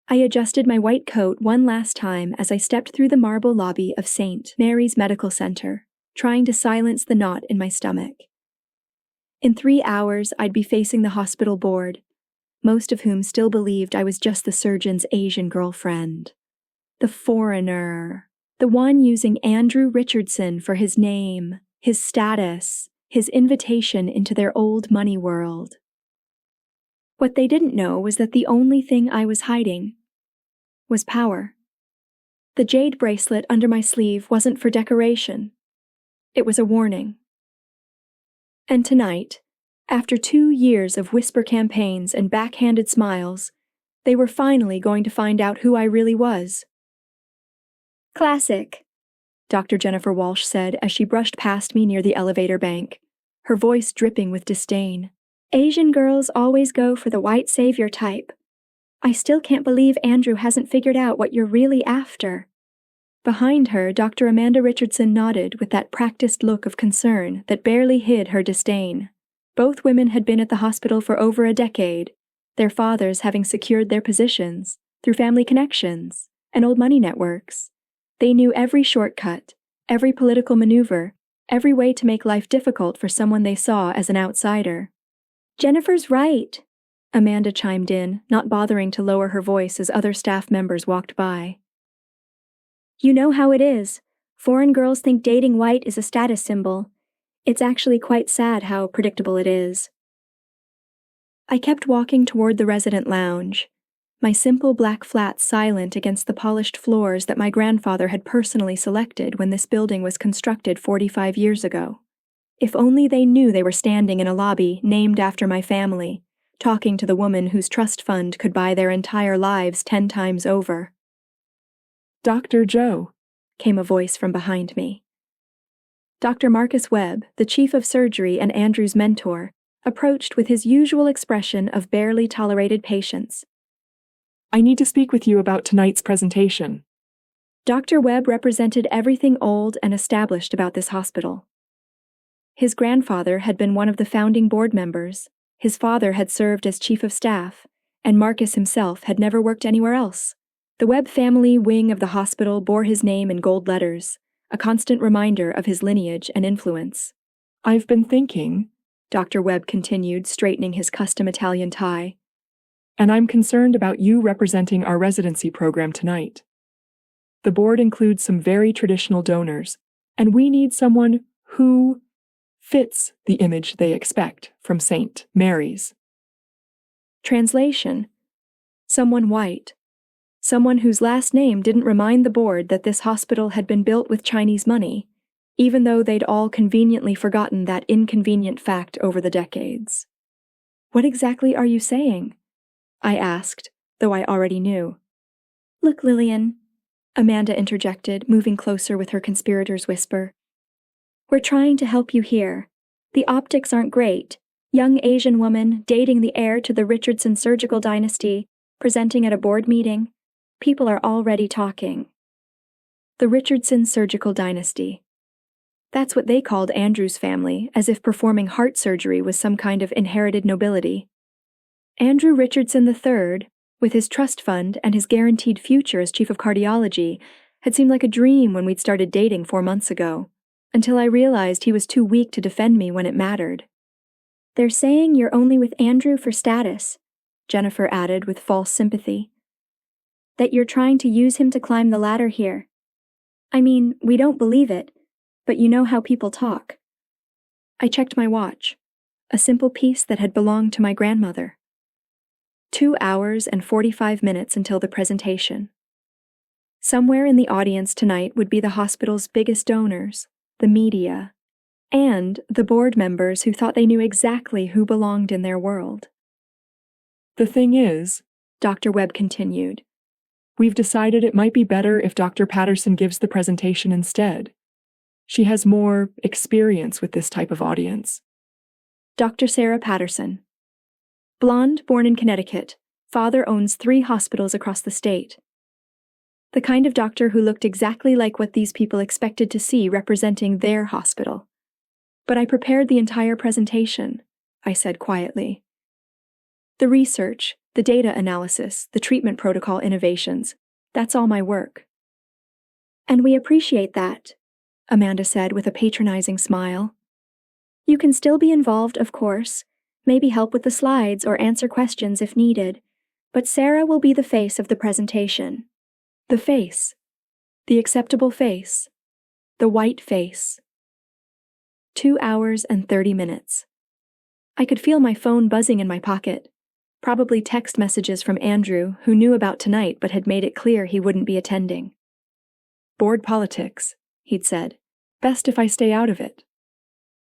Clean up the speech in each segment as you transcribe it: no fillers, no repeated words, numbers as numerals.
I adjusted my white coat one last time as I stepped through the marble lobby of St. Mary's Medical Center, trying to silence the knot in my stomach. In 3 hours, I'd be facing the hospital board, most of whom still believed I was just the surgeon's Asian girlfriend. The foreigner. The one using Andrew Richardson for his name, his status, his invitation into their old money world. What they didn't know was that the only thing I was hiding was power. The jade bracelet under my sleeve wasn't for decoration. It was a warning. And tonight, after 2 years of whisper campaigns and backhanded smiles, they were finally going to find out who I really was. "Classic," Dr. Jennifer Walsh said as she brushed past me near the elevator bank, her voice dripping with disdain. "Asian girls always go for the white savior type. I still can't believe Andrew hasn't figured out what you're really after." Behind her, Dr. Amanda Richardson nodded with that practiced look of concern that barely hid her disdain. Both women had been at the hospital for over a decade, their fathers having secured their positions through family connections and old money networks. They knew every shortcut, every political maneuver, every way to make life difficult for someone they saw as an outsider. "Jennifer's right," Amanda chimed in, not bothering to lower her voice as other staff members walked by. "You know how it is. Foreign girls think dating white is a status symbol. It's actually quite sad how predictable it is." I kept walking toward the resident lounge, my simple black flat silent against the polished floors that my grandfather had personally selected when this building was constructed 45 years ago. If only they knew they were standing in a lobby named after my family, talking to the woman whose trust fund could buy their entire lives 10 times over. "Dr. Joe," came a voice from behind me. Dr. Marcus Webb, the chief of surgery and Andrew's mentor, approached with his usual expression of barely tolerated patience. "I need to speak with you about tonight's presentation." Dr. Webb represented everything old and established about this hospital. His grandfather had been one of the founding board members, his father had served as chief of staff, and Marcus himself had never worked anywhere else. The Webb family wing of the hospital bore his name in gold letters, a constant reminder of his lineage and influence. "I've been thinking," Dr. Webb continued, straightening his custom Italian tie, "and I'm concerned about you representing our residency program tonight. The board includes some very traditional donors, and we need someone who fits the image they expect from St. Mary's." Translation: someone white. Someone whose last name didn't remind the board that this hospital had been built with Chinese money, even though they'd all conveniently forgotten that inconvenient fact over the decades. "What exactly are you saying?" I asked, though I already knew. "Look, Lillian," Amanda interjected, moving closer with her conspirator's whisper. "We're trying to help you here. The optics aren't great. Young Asian woman dating the heir to the Richardson surgical dynasty, presenting at a board meeting. People are already talking." The Richardson surgical dynasty. That's what they called Andrew's family, as if performing heart surgery was some kind of inherited nobility. Andrew Richardson III, with his trust fund and his guaranteed future as chief of cardiology, had seemed like a dream when we'd started dating 4 months ago, until I realized he was too weak to defend me when it mattered. "They're saying you're only with Andrew for status," Jennifer added with false sympathy. "That you're trying to use him to climb the ladder here. I mean, we don't believe it, but you know how people talk." I checked my watch, a simple piece that had belonged to my grandmother. 2 hours and 45 minutes until the presentation. Somewhere in the audience tonight would be the hospital's biggest donors, the media, and the board members who thought they knew exactly who belonged in their world. "The thing is," Dr. Webb continued, "we've decided it might be better if Dr. Patterson gives the presentation instead. She has more experience with this type of audience." Dr. Sarah Patterson. Blonde, born in Connecticut, father owns 3 hospitals across the state. The kind of doctor who looked exactly like what these people expected to see representing their hospital. "But I prepared the entire presentation," I said quietly. "The research, The data analysis, the treatment protocol innovations. That's all my work. And we appreciate that, Amanda said with a patronizing smile. You can still be involved, of course, maybe help with the slides or answer questions if needed, but Sarah will be the face of the presentation. The face. The acceptable face. The white face. 2 hours and 30 minutes. I could feel my phone buzzing in my pocket. Probably text messages from Andrew, who knew about tonight but had made it clear he wouldn't be attending. Board politics, he'd said. Best if I stay out of it.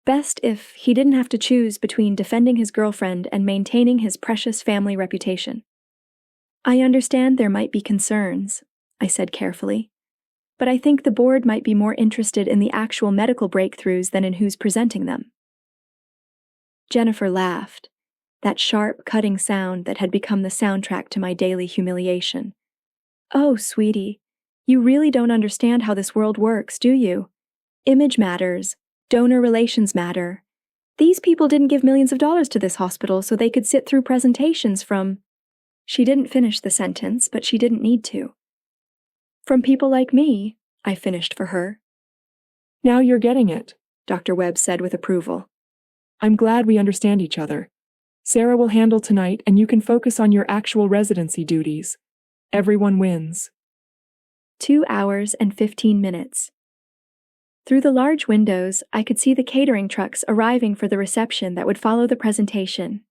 Best if he didn't have to choose between defending his girlfriend and maintaining his precious family reputation. I understand there might be concerns, I said carefully, but I think the board might be more interested in the actual medical breakthroughs than in who's presenting them. Jennifer laughed, that sharp, cutting sound that had become the soundtrack to my daily humiliation. Oh, sweetie, you really don't understand how this world works, do you? Image matters. Donor relations matter. These people didn't give millions of dollars to this hospital so they could sit through presentations from... She didn't finish the sentence, but she didn't need to. From people like me, I finished for her. Now you're getting it, Dr. Webb said with approval. I'm glad we understand each other. Sarah will handle tonight and you can focus on your actual residency duties. Everyone wins. 2 hours and 15 minutes. Through the large windows, I could see the catering trucks arriving for the reception that would follow the presentation.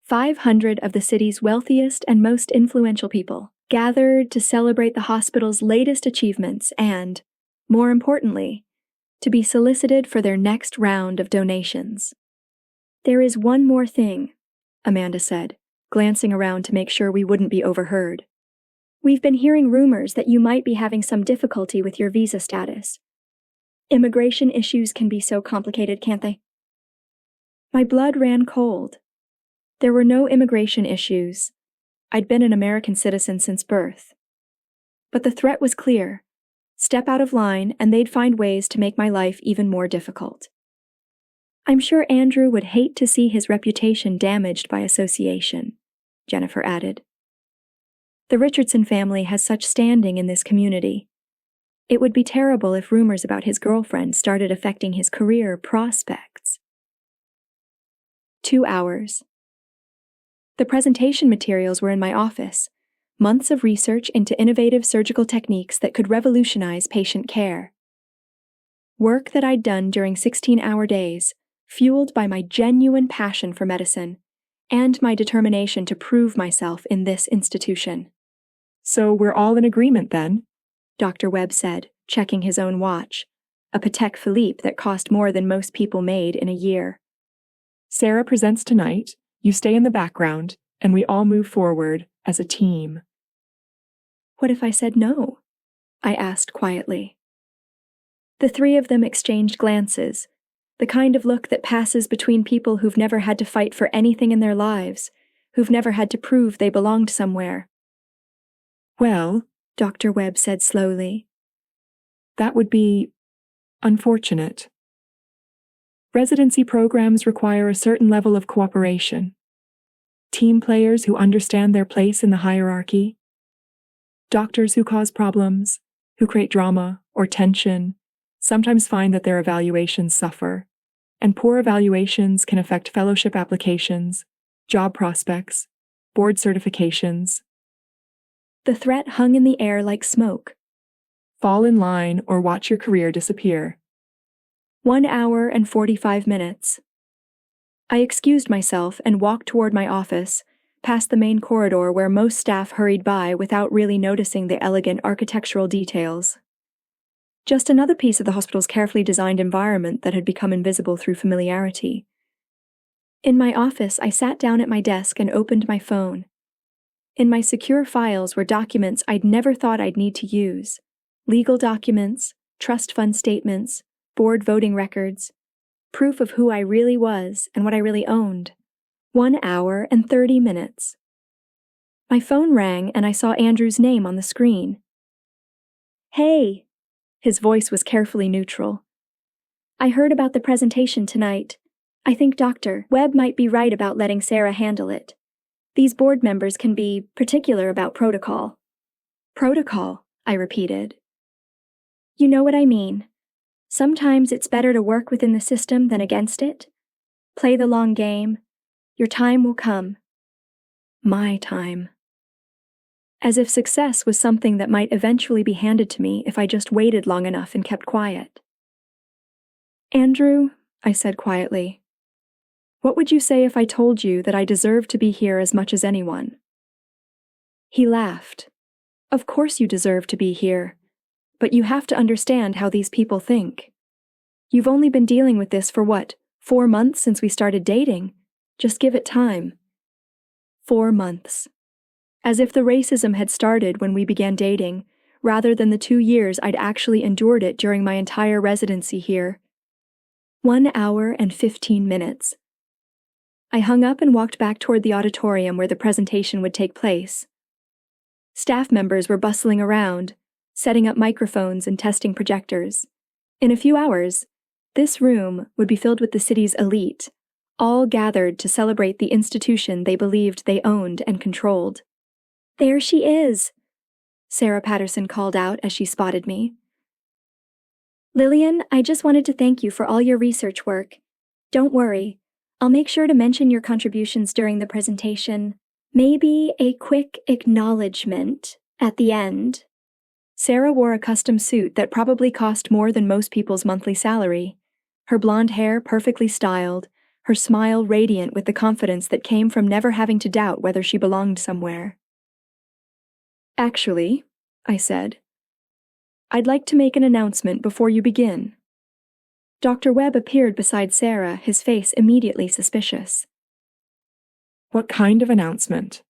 500 of the city's wealthiest and most influential people gathered to celebrate the hospital's latest achievements and, more importantly, to be solicited for their next round of donations. There is one more thing, Amanda said, glancing around to make sure we wouldn't be overheard. We've been hearing rumors that you might be having some difficulty with your visa status. Immigration issues can be so complicated, can't they? My blood ran cold. There were no immigration issues. I'd been an American citizen since birth. But the threat was clear. Step out of line and they'd find ways to make my life even more difficult. I'm sure Andrew would hate to see his reputation damaged by association, Jennifer added. The Richardson family has such standing in this community. It would be terrible if rumors about his girlfriend started affecting his career prospects. 2 hours. The presentation materials were in my office, months of research into innovative surgical techniques that could revolutionize patient care. Work that I'd done during 16-hour days, fueled by my genuine passion for medicine and my determination to prove myself in this institution. So we're all in agreement then? Dr. Webb said, checking his own watch, a Patek Philippe that cost more than most people made in a year. Sarah presents tonight, you stay in the background, and we all move forward as a team. What if I said no? I asked quietly. The three of them exchanged glances, the kind of look that passes between people who've never had to fight for anything in their lives, who've never had to prove they belonged somewhere. Well, Dr. Webb said slowly, that would be unfortunate. Residency programs require a certain level of cooperation. Team players who understand their place in the hierarchy. Doctors who cause problems, who create drama or tension, sometimes find that their evaluations suffer, and poor evaluations can affect fellowship applications, job prospects, board certifications. The threat hung in the air like smoke. Fall in line or watch your career disappear. 1 hour and 45 minutes. I excused myself and walked toward my office, past the main corridor where most staff hurried by without really noticing the elegant architectural details. Just another piece of the hospital's carefully designed environment that had become invisible through familiarity. In my office, I sat down at my desk and opened my phone. In my secure files were documents I'd never thought I'd need to use. Legal documents, trust fund statements, board voting records, proof of who I really was and what I really owned. 1 hour and 30 minutes. My phone rang and I saw Andrew's name on the screen. Hey! His voice was carefully neutral. I heard about the presentation tonight. I think Dr. Webb might be right about letting Sarah handle it. These board members can be particular about protocol. Protocol, I repeated. You know what I mean. Sometimes it's better to work within the system than against it. Play the long game. Your time will come. My time. As if success was something that might eventually be handed to me if I just waited long enough and kept quiet. Andrew, I said quietly, what would you say if I told you that I deserve to be here as much as anyone? He laughed. Of course you deserve to be here, but you have to understand how these people think. You've only been dealing with this for what, 4 months since we started dating? Just give it time. 4 months. As if the racism had started when we began dating, rather than the 2 years I'd actually endured it during my entire residency here. 1 hour and 15 minutes. I hung up and walked back toward the auditorium where the presentation would take place. Staff members were bustling around, setting up microphones and testing projectors. In a few hours, this room would be filled with the city's elite, all gathered to celebrate the institution they believed they owned and controlled. There she is, Sarah Patterson called out as she spotted me. Lillian, I just wanted to thank you for all your research work. Don't worry, I'll make sure to mention your contributions during the presentation. Maybe a quick acknowledgement at the end. Sarah wore a custom suit that probably cost more than most people's monthly salary, her blonde hair perfectly styled, her smile radiant with the confidence that came from never having to doubt whether she belonged somewhere. Actually, I said, I'd like to make an announcement before you begin. Dr. Webb appeared beside Sarah, his face immediately suspicious. What kind of announcement?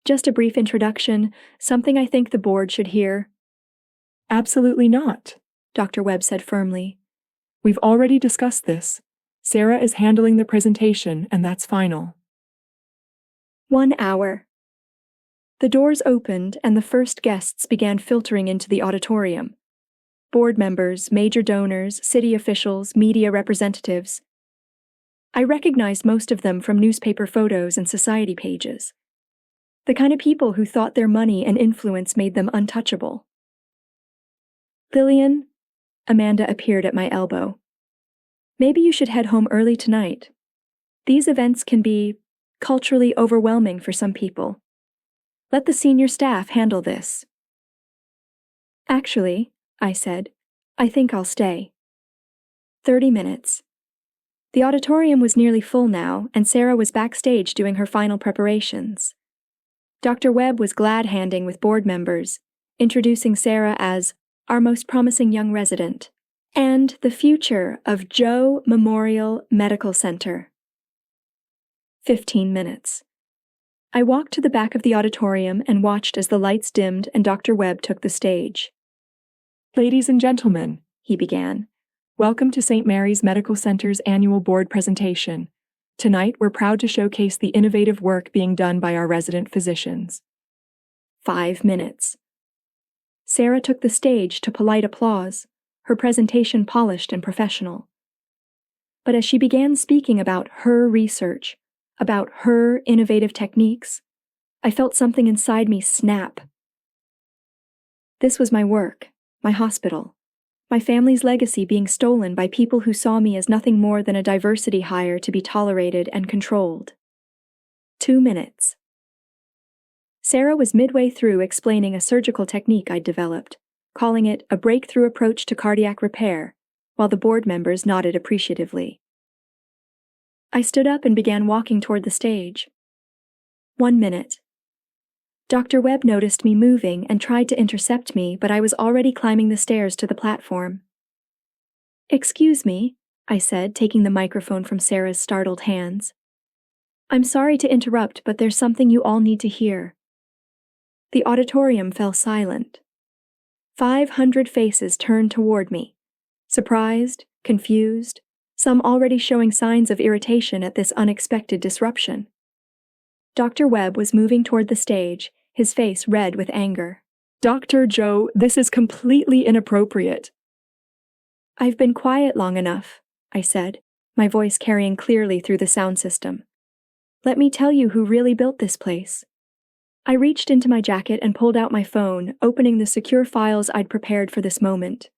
Just a brief introduction, something I think the board should hear. Absolutely not, Dr. Webb said firmly. We've already discussed this. Sarah is handling the presentation, and that's final. 1 hour. The doors opened and the first guests began filtering into the auditorium. Board members, major donors, city officials, media representatives. I recognized most of them from newspaper photos and society pages. The kind of people who thought their money and influence made them untouchable. Lillian, Amanda appeared at my elbow. Maybe you should head home early tonight. These events can be culturally overwhelming for some people. Let the senior staff handle this. Actually, I said, I think I'll stay. 30 minutes. The auditorium was nearly full now, and Sarah was backstage doing her final preparations. Dr. Webb was glad-handing with board members, introducing Sarah as our most promising young resident, and the future of Joe Memorial Medical Center. 15 minutes. I walked to the back of the auditorium and watched as the lights dimmed and Dr. Webb took the stage. Ladies and gentlemen, he began, welcome to St. Mary's Medical Center's annual board presentation. Tonight, we're proud to showcase the innovative work being done by our resident physicians. 5 minutes. Sarah took the stage to polite applause, her presentation polished and professional. But as she began speaking about her research, about her innovative techniques, I felt something inside me snap. This was my work, my hospital, my family's legacy being stolen by people who saw me as nothing more than a diversity hire to be tolerated and controlled. 2 minutes. Sarah was midway through explaining a surgical technique I'd developed, calling it a breakthrough approach to cardiac repair, while the board members nodded appreciatively. I stood up and began walking toward the stage. 1 minute. Dr. Webb noticed me moving and tried to intercept me, but I was already climbing the stairs to the platform. Excuse me, I said, taking the microphone from Sarah's startled hands. I'm sorry to interrupt, but there's something you all need to hear. The auditorium fell silent. 500 faces turned toward me, surprised, confused, some already showing signs of irritation at this unexpected disruption. Dr. Webb was moving toward the stage, his face red with anger. Dr. Joe, this is completely inappropriate. I've been quiet long enough, I said, my voice carrying clearly through the sound system. Let me tell you who really built this place. I reached into my jacket and pulled out my phone, opening the secure files I'd prepared for this moment.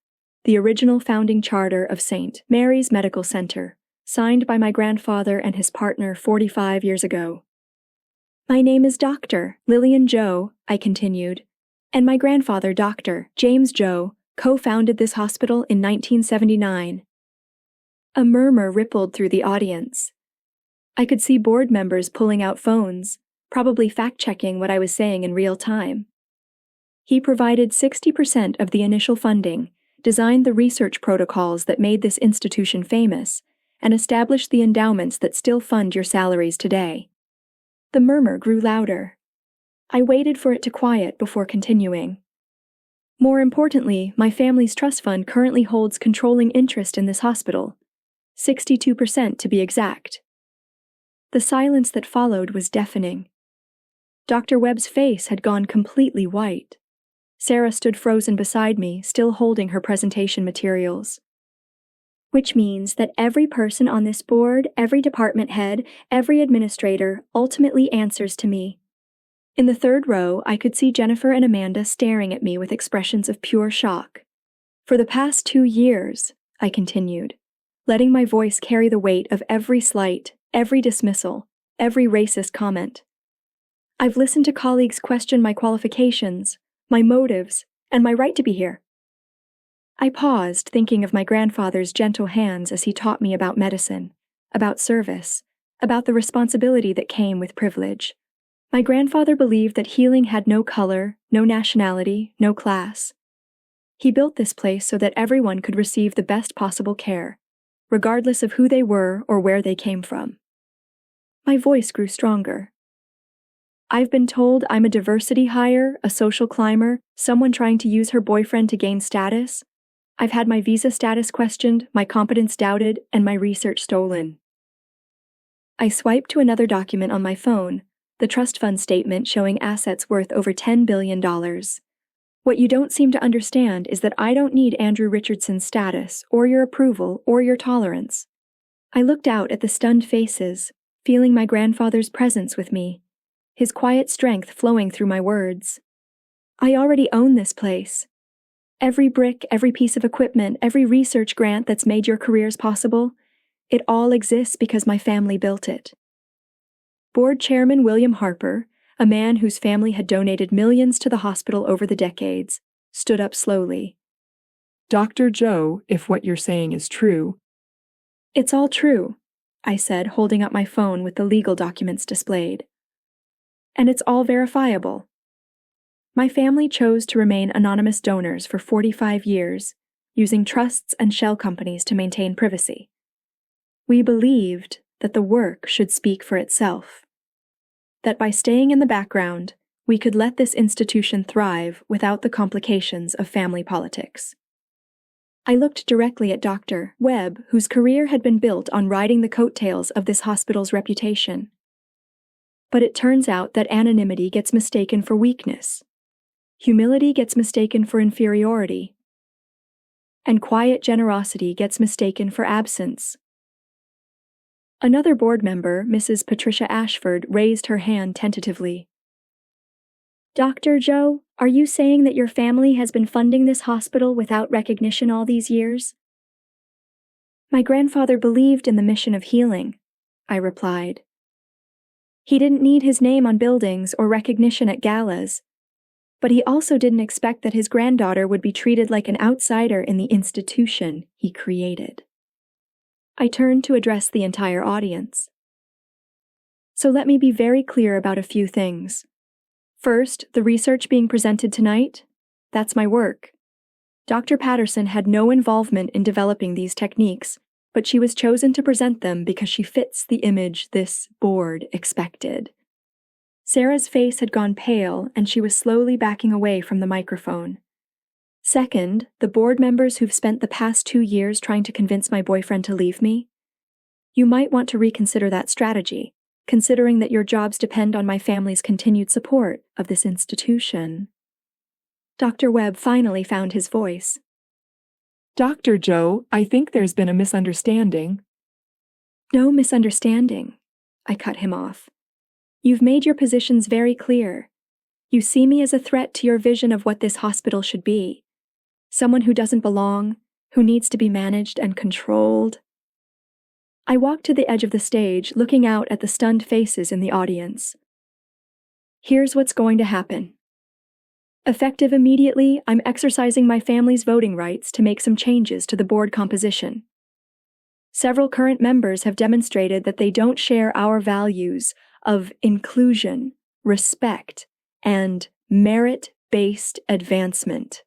The original founding charter of St. Mary's Medical Center, signed by my grandfather and his partner 45 years ago. My name is Dr. Lillian Joe, I continued, and my grandfather, Dr. James Joe, co-founded this hospital in 1979. A murmur rippled through the audience. I could see board members pulling out phones, probably fact-checking what I was saying in real time. He provided 60% of the initial funding, designed the research protocols that made this institution famous, and established the endowments that still fund your salaries today. The murmur grew louder. I waited for it to quiet before continuing. More importantly, my family's trust fund currently holds controlling interest in this hospital, 62% to be exact. The silence that followed was deafening. Dr. Webb's face had gone completely white. Sarah stood frozen beside me, still holding her presentation materials. Which means that every person on this board, every department head, every administrator ultimately answers to me. In the third row, I could see Jennifer and Amanda staring at me with expressions of pure shock. For the past 2 years, I continued, letting my voice carry the weight of every slight, every dismissal, every racist comment. I've listened to colleagues question my qualifications, my motives, and my right to be here. I paused, thinking of my grandfather's gentle hands as he taught me about medicine, about service, about the responsibility that came with privilege. My grandfather believed that healing had no color, no nationality, no class. He built this place so that everyone could receive the best possible care, regardless of who they were or where they came from. My voice grew stronger. I've been told I'm a diversity hire, a social climber, someone trying to use her boyfriend to gain status. I've had my visa status questioned, my competence doubted, and my research stolen. I swiped to another document on my phone, the trust fund statement showing assets worth over $10 billion. What you don't seem to understand is that I don't need Andrew Richardson's status, or your approval, or your tolerance. I looked out at the stunned faces, feeling my grandfather's presence with me, his quiet strength flowing through my words. I already own this place. Every brick, every piece of equipment, every research grant that's made your careers possible, it all exists because my family built it. Board Chairman William Harper, a man whose family had donated millions to the hospital over the decades, stood up slowly. Dr. Joe, if what you're saying is true. It's all true, I said, holding up my phone with the legal documents displayed. And it's all verifiable. My family chose to remain anonymous donors for 45 years, using trusts and shell companies to maintain privacy. We believed that the work should speak for itself. That by staying in the background, we could let this institution thrive without the complications of family politics. I looked directly at Dr. Webb, whose career had been built on riding the coattails of this hospital's reputation. But it turns out that anonymity gets mistaken for weakness. Humility gets mistaken for inferiority. And quiet generosity gets mistaken for absence. Another board member, Mrs. Patricia Ashford, raised her hand tentatively. Dr. Joe, are you saying that your family has been funding this hospital without recognition all these years? My grandfather believed in the mission of healing, I replied. He didn't need his name on buildings or recognition at galas, but he also didn't expect that his granddaughter would be treated like an outsider in the institution he created. I turned to address the entire audience. So let me be very clear about a few things. First, the research being presented tonight, that's my work. Dr. Patterson had no involvement in developing these techniques, but she was chosen to present them because she fits the image this board expected. Sarah's face had gone pale, and she was slowly backing away from the microphone. Second, the board members who've spent the past 2 years trying to convince my boyfriend to leave me. You might want to reconsider that strategy, considering that your jobs depend on my family's continued support of this institution. Dr. Webb finally found his voice. Dr. Joe, I think there's been a misunderstanding. No misunderstanding, I cut him off. You've made your positions very clear. You see me as a threat to your vision of what this hospital should be. Someone who doesn't belong, who needs to be managed and controlled. I walked to the edge of the stage, looking out at the stunned faces in the audience. Here's what's going to happen. Effective immediately, I'm exercising my family's voting rights to make some changes to the board composition. Several current members have demonstrated that they don't share our values of inclusion, respect, and merit-based advancement.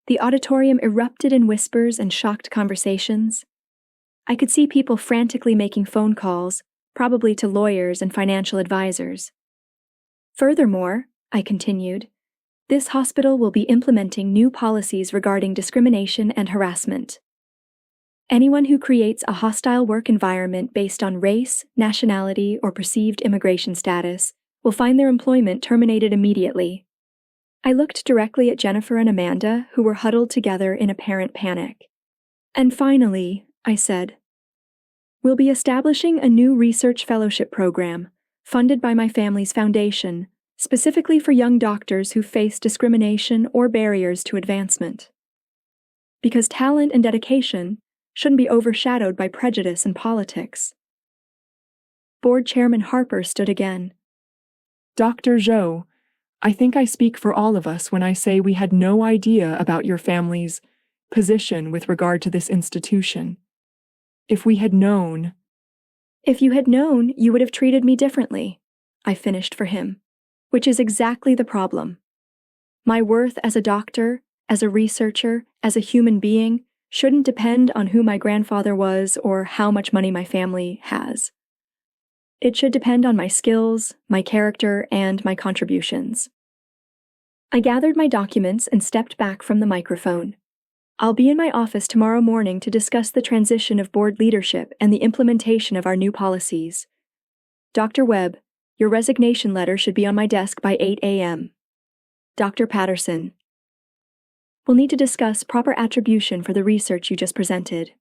The auditorium erupted in whispers and shocked conversations. I could see people frantically making phone calls, probably to lawyers and financial advisors. Furthermore, I continued, this hospital will be implementing new policies regarding discrimination and harassment. Anyone who creates a hostile work environment based on race, nationality, or perceived immigration status will find their employment terminated immediately. I looked directly at Jennifer and Amanda, who were huddled together in apparent panic. And finally, I said, we'll be establishing a new research fellowship program, funded by my family's foundation, specifically for young doctors who face discrimination or barriers to advancement. Because talent and dedication shouldn't be overshadowed by prejudice and politics. Board Chairman Harper stood again. Dr. Zhou, I think I speak for all of us when I say we had no idea about your family's position with regard to this institution. If we had known... If you had known, you would have treated me differently, I finished for him, which is exactly the problem. My worth as a doctor, as a researcher, as a human being, shouldn't depend on who my grandfather was or how much money my family has. It should depend on my skills, my character, and my contributions. I gathered my documents and stepped back from the microphone. I'll be in my office tomorrow morning to discuss the transition of board leadership and the implementation of our new policies. Dr. Webb, your resignation letter should be on my desk by 8 a.m. Dr. Patterson. We'll need to discuss proper attribution for the research you just presented.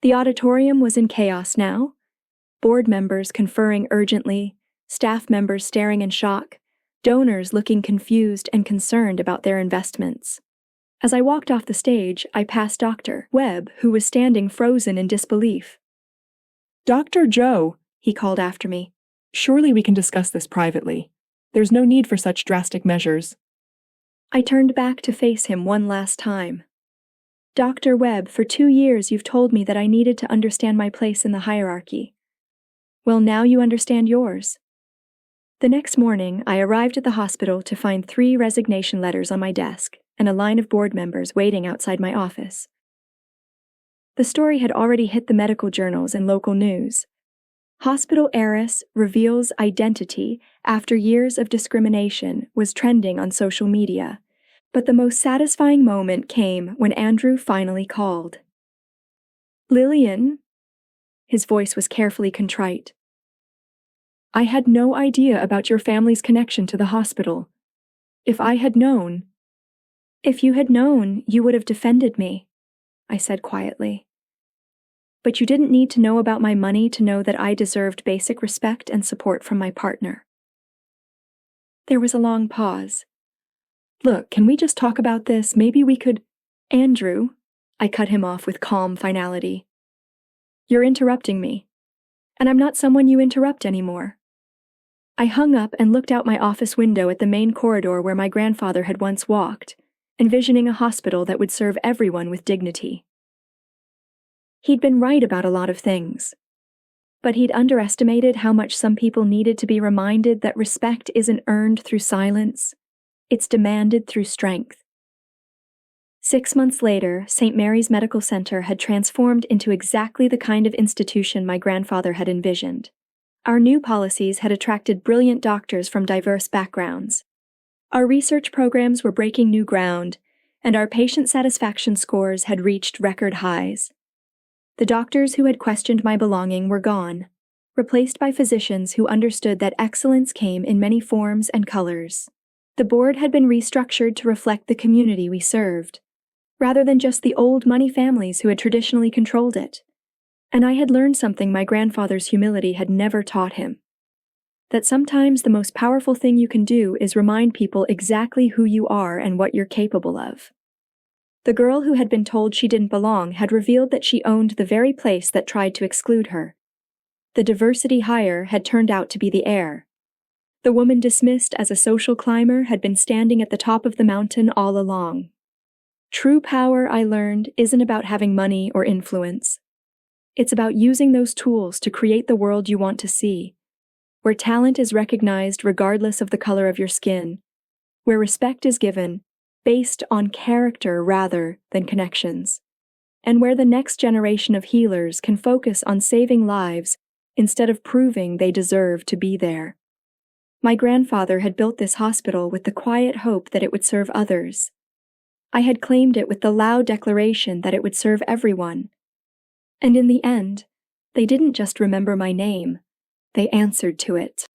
The auditorium was in chaos now. Board members conferring urgently, staff members staring in shock, donors looking confused and concerned about their investments. As I walked off the stage, I passed Dr. Webb, who was standing frozen in disbelief. Dr. Zhou, he called after me. Surely we can discuss this privately. There's no need for such drastic measures. I turned back to face him one last time. Dr. Webb, for 2 years you've told me that I needed to understand my place in the hierarchy. Well, now you understand yours. The next morning, I arrived at the hospital to find 3 resignation letters on my desk and a line of board members waiting outside my office. The story had already hit the medical journals and local news. Hospital heiress reveals identity after years of discrimination was trending on social media, but the most satisfying moment came when Andrew finally called. Lillian? His voice was carefully contrite. I had no idea about your family's connection to the hospital. If I had known... If you had known, you would have defended me, I said quietly. But you didn't need to know about my money to know that I deserved basic respect and support from my partner. There was a long pause. Look, can we just talk about this? Maybe we could... Andrew, I cut him off with calm finality. You're interrupting me, and I'm not someone you interrupt anymore. I hung up and looked out my office window at the main corridor where my grandfather had once walked, envisioning a hospital that would serve everyone with dignity. He'd been right about a lot of things, but he'd underestimated how much some people needed to be reminded that respect isn't earned through silence, it's demanded through strength. 6 months later, St. Mary's Medical Center had transformed into exactly the kind of institution my grandfather had envisioned. Our new policies had attracted brilliant doctors from diverse backgrounds. Our research programs were breaking new ground, and our patient satisfaction scores had reached record highs. The doctors who had questioned my belonging were gone, replaced by physicians who understood that excellence came in many forms and colors. The board had been restructured to reflect the community we served, rather than just the old money families who had traditionally controlled it. And I had learned something my grandfather's humility had never taught him. That sometimes the most powerful thing you can do is remind people exactly who you are and what you're capable of. The girl who had been told she didn't belong had revealed that she owned the very place that tried to exclude her. The diversity hire had turned out to be the air. The woman dismissed as a social climber had been standing at the top of the mountain all along. True power, I learned, isn't about having money or influence. It's about using those tools to create the world you want to see, where talent is recognized regardless of the color of your skin, where respect is given based on character rather than connections, and where the next generation of healers can focus on saving lives instead of proving they deserve to be there. My grandfather had built this hospital with the quiet hope that it would serve others. I had claimed it with the loud declaration that it would serve everyone. And in the end, they didn't just remember my name, they answered to it.